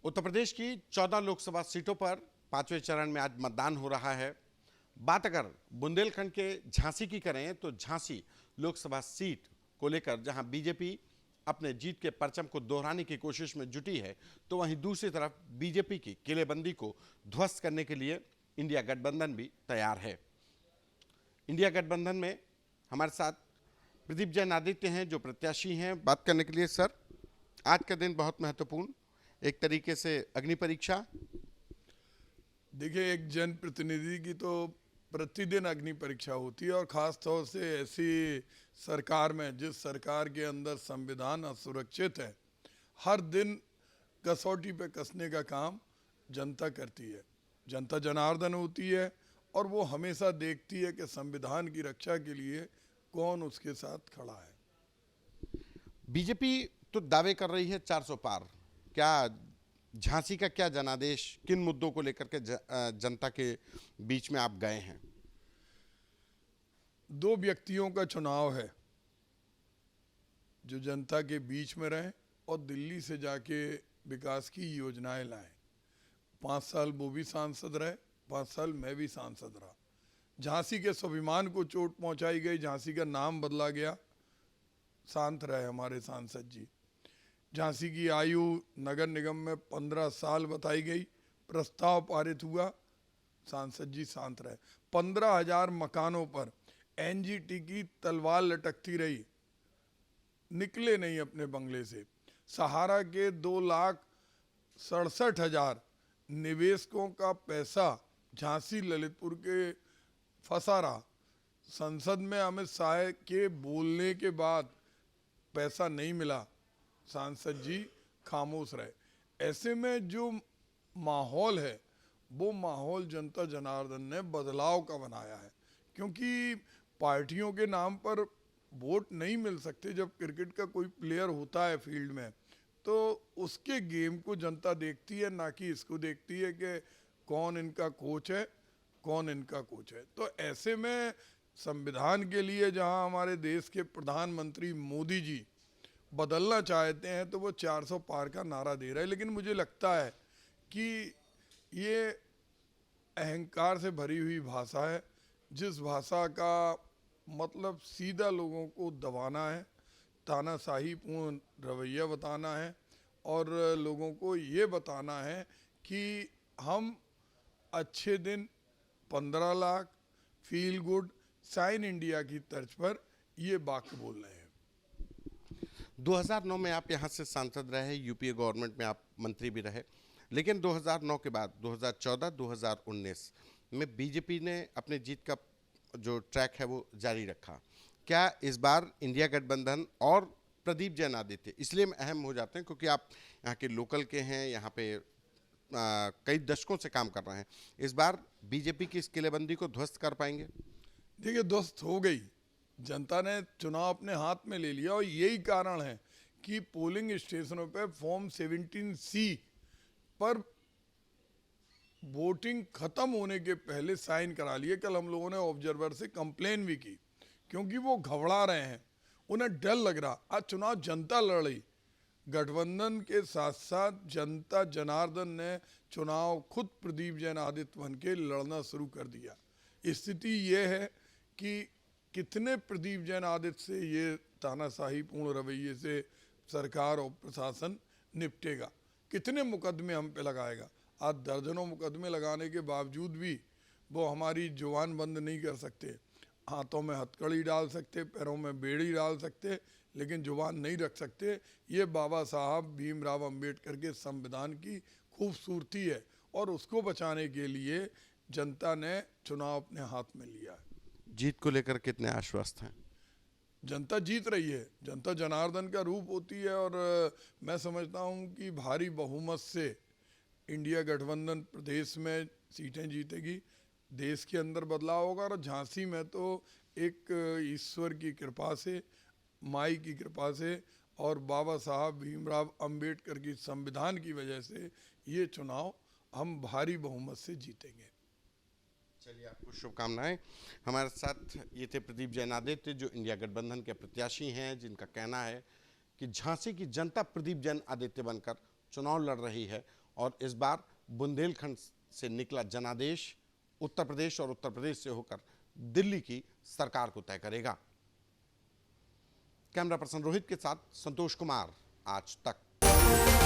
उत्तर प्रदेश की 14 लोकसभा सीटों पर पांचवें चरण में आज मतदान हो रहा है। बात अगर बुंदेलखंड के झांसी की करें तो झांसी लोकसभा सीट को लेकर जहां बीजेपी अपने जीत के परचम को दोहराने की कोशिश में जुटी है, तो वहीं दूसरी तरफ बीजेपी की किलेबंदी को ध्वस्त करने के लिए इंडिया गठबंधन भी तैयार है। इंडिया गठबंधन में हमारे साथ प्रदीप जैन आदित्य हैं जो प्रत्याशी हैं। बात करने के लिए सर, आज का दिन बहुत महत्वपूर्ण, एक तरीके से अग्नि परीक्षा। देखिए, एक जनप्रतिनिधि की तो प्रतिदिन अग्नि परीक्षा होती है और ख़ास तौर से ऐसी सरकार में जिस सरकार के अंदर संविधान असुरक्षित है, हर दिन कसौटी पे कसने का काम जनता करती है। जनता जनार्दन होती है और वो हमेशा देखती है कि संविधान की रक्षा के लिए कौन उसके साथ खड़ा है। बीजेपी तो दावे कर रही है 400 पार। क्या झांसी का क्या जनादेश, किन मुद्दों को लेकर के जनता के बीच में आप गए हैं? दो व्यक्तियों का चुनाव है जो जनता के बीच में रहें और दिल्ली से जाके विकास की योजनाएं लाएं। 5 साल वो भी सांसद रहे, 5 साल मैं भी सांसद रहा। झांसी के स्वाभिमान को चोट पहुंचाई गई, झांसी का नाम बदला गया, शांत रहे हमारे सांसद जी। झांसी की आयु नगर निगम में 15 साल बताई गई, प्रस्ताव पारित हुआ, सांसद जी शांत रहे। 15,000 मकानों पर एनजीटी की तलवार लटकती रही, निकले नहीं अपने बंगले से। सहारा के 2,67,000 निवेशकों का पैसा झांसी ललितपुर के फंसा रहा। संसद में अमित शाह के बोलने के बाद पैसा नहीं मिला, सांसद जी खामोश रहे। ऐसे में जो माहौल है वो माहौल जनता जनार्दन ने बदलाव का बनाया है, क्योंकि पार्टियों के नाम पर वोट नहीं मिल सकते। जब क्रिकेट का कोई प्लेयर होता है फील्ड में तो उसके गेम को जनता देखती है, ना कि इसको देखती है कि कौन इनका कोच है, कौन इनका कोच है। तो ऐसे में संविधान के लिए जहां हमारे देश के प्रधानमंत्री मोदी जी बदलना चाहते हैं तो वो 400 पार का नारा दे रहे हैं। लेकिन मुझे लगता है कि ये अहंकार से भरी हुई भाषा है, जिस भाषा का मतलब सीधा लोगों को दबाना है, तानाशाही पूर्ण रवैया बताना है और लोगों को ये बताना है कि हम अच्छे दिन 15 lakh feel good shine India की तर्ज पर ये वाक्य बोल रहे हैं। 2009 में आप यहाँ से सांसद रहे, यूपीए गवर्नमेंट में आप मंत्री भी रहे, लेकिन 2009 के बाद 2014-2019 में बीजेपी ने अपने जीत का जो ट्रैक है वो जारी रखा। क्या इस बार इंडिया गठबंधन और प्रदीप जैन आदित्य इसलिए अहम हो जाते हैं क्योंकि आप यहाँ के लोकल के हैं, यहाँ पे कई दशकों से काम कर रहे हैं, इस बार बीजेपी की इस किलेबंदी को ध्वस्त कर पाएंगे? देखिए, ध्वस्त हो गई, जनता ने चुनाव अपने हाथ में ले लिया और यही कारण है कि पोलिंग स्टेशनों पे फॉर्म 17C पर वोटिंग खत्म होने के पहले साइन करा लिए। कल हम लोगों ने ऑब्जर्वर से कंप्लेन भी की क्योंकि वो घबरा रहे हैं, उन्हें डर लग रहा। आज चुनाव जनता लड़ रही, गठबंधन के साथ साथ जनता जनार्दन ने चुनाव खुद प्रदीप जैन आदित्य बन के लड़ना शुरू कर दिया। स्थिति ये है कि कितने प्रदीप जैन आदित्य से ये तानाशाही पूर्ण रवैये से सरकार और प्रशासन निपटेगा, कितने मुकदमे हम पे लगाएगा। आज दर्जनों मुकदमे लगाने के बावजूद भी वो हमारी जुबान बंद नहीं कर सकते। हाथों में हथकड़ी डाल सकते, पैरों में बेड़ी डाल सकते, लेकिन जुबान नहीं रख सकते। ये बाबा साहब भीमराव अंबेडकर के संविधान की खूबसूरती है और उसको बचाने के लिए जनता ने चुनाव अपने हाथ में लिया है। जीत को लेकर कितने आश्वस्त हैं? जनता जीत रही है, जनता जनार्दन का रूप होती है और मैं समझता हूँ कि भारी बहुमत से इंडिया गठबंधन प्रदेश में सीटें जीतेगी, देश के अंदर बदलाव होगा। और झांसी में तो एक ईश्वर की कृपा से, माई की कृपा से और बाबा साहब भीमराव अंबेडकर की संविधान की वजह से ये चुनाव हम भारी बहुमत से जीतेंगे। चलिए, आपको शुभकामनाएं। हमारे साथ ये थे प्रदीप जैन आदित्य जो इंडिया गठबंधन के प्रत्याशी हैं, जिनका कहना है कि झांसी की जनता प्रदीप जैन आदित्य बनकर चुनाव लड़ रही है और इस बार बुंदेलखंड से निकला जनादेश उत्तर प्रदेश और उत्तर प्रदेश से होकर दिल्ली की सरकार को तय करेगा। कैमरा पर्सन रोहित के साथ संतोष कुमार, आज तक।